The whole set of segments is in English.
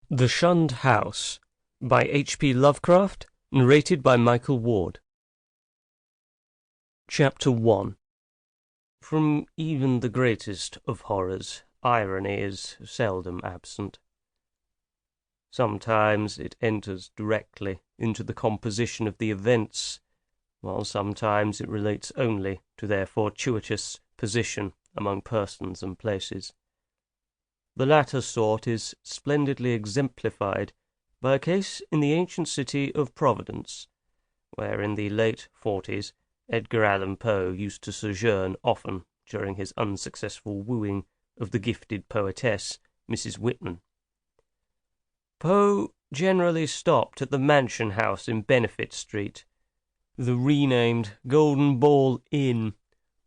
The Shunned House by HP Lovecraft, narrated by Michael Ward. Chapter 1. From even the greatest of horrors, irony is seldom absent. Sometimes it enters directly into the composition of the events, while sometimes it relates only to their fortuitous position among persons and places. The latter sort is splendidly exemplified by a case in the ancient city of Providence, where in the late 40s Edgar Allan Poe used to sojourn often during his unsuccessful wooing of the gifted poetess, Mrs. Whitman. Poe generally stopped at the Mansion House in Benefit Street, the renamed Golden Ball Inn,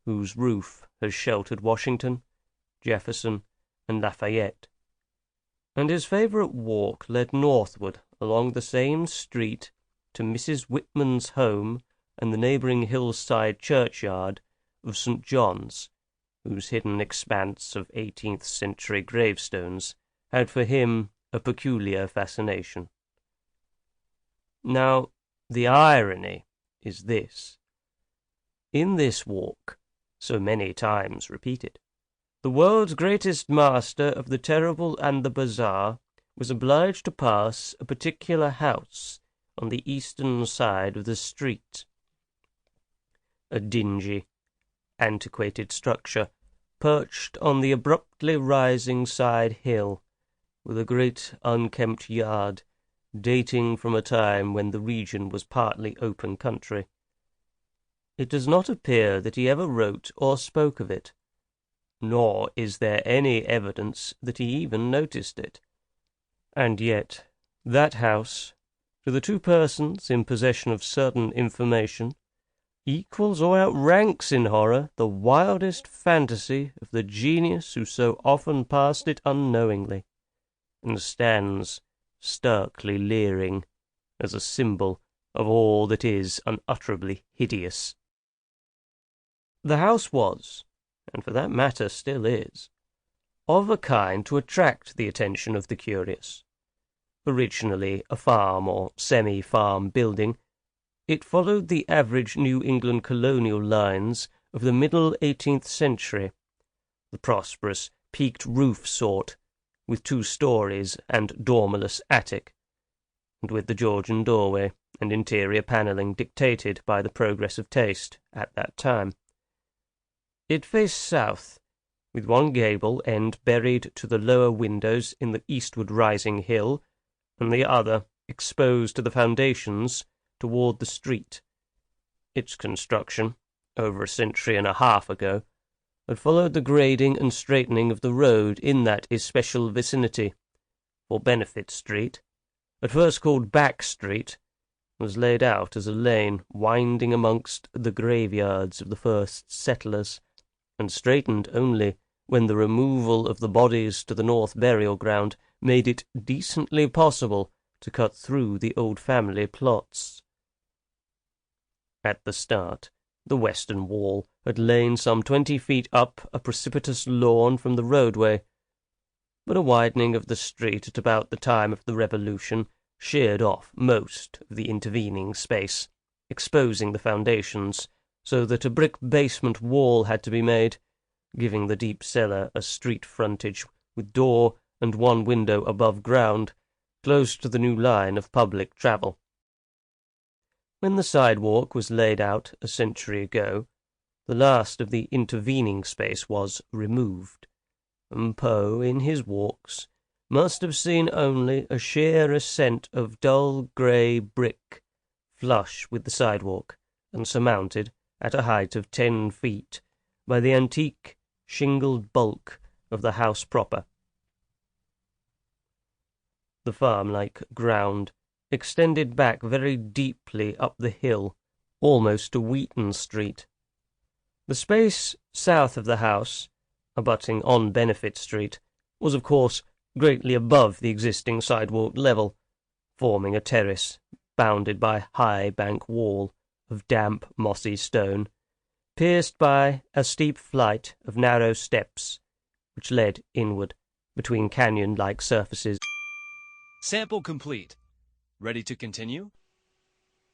whose roof has sheltered Washington, Jefferson, and Lafayette, and his favourite walk led northward along the same street to Mrs. Whitman's home and the neighbouring hillside churchyard of St. John's, whose hidden expanse of 18th-century gravestones had for him a peculiar fascination. Now, the irony is this. In this walk, so many times repeated, the world's greatest master of the terrible and the bizarre was obliged to pass a particular house on the eastern side of the street. A dingy, antiquated structure perched on the abruptly rising side hill, with a great unkempt yard dating from a time when the region was partly open country. It does not appear that he ever wrote or spoke of it, nor is there any evidence that he even noticed it. And yet, that house, to the two persons in possession of certain information, equals or outranks in horror the wildest fantasy of the genius who so often passed it unknowingly, and stands starkly leering as a symbol of all that is unutterably hideous. The house was, and for that matter still is, of a kind to attract the attention of the curious. Originally a farm or semi-farm building, it followed the average New England colonial lines of the middle 18th century, the prosperous peaked roof sort, with 2 stories and dormerless attic, and with the Georgian doorway and interior panelling dictated by the progress of taste at that time. It faced south, with one gable end buried to the lower windows in the eastward rising hill, and the other exposed to the foundations toward the street. Its construction, over a century and a half ago, had followed the grading and straightening of the road in that especial vicinity, for Benefit Street, at first called Back Street, was laid out as a lane winding amongst the graveyards of the first settlers, and straightened only when the removal of the bodies to the north burial ground made it decently possible to cut through the old family plots. At the start, the western wall had lain some 20 feet up a precipitous lawn from the roadway, but a widening of the street at about the time of the Revolution sheared off most of the intervening space, exposing the foundations, so that a brick basement wall had to be made, giving the deep cellar a street frontage with door and one window above ground, close to the new line of public travel. When the sidewalk was laid out a century ago, the last of the intervening space was removed, and Poe, in his walks, must have seen only a sheer ascent of dull grey brick, flush with the sidewalk, and surmounted, at a height of 10 feet, by the antique shingled bulk of the house proper. The farm-like ground extended back very deeply up the hill, almost to Wheaton Street. The space south of the house, abutting on Benefit Street, was of course greatly above the existing sidewalk level, forming a terrace bounded by high bank wall of damp, mossy stone, pierced by a steep flight of narrow steps, which led inward between canyon-like surfaces. Sample complete. Ready to continue?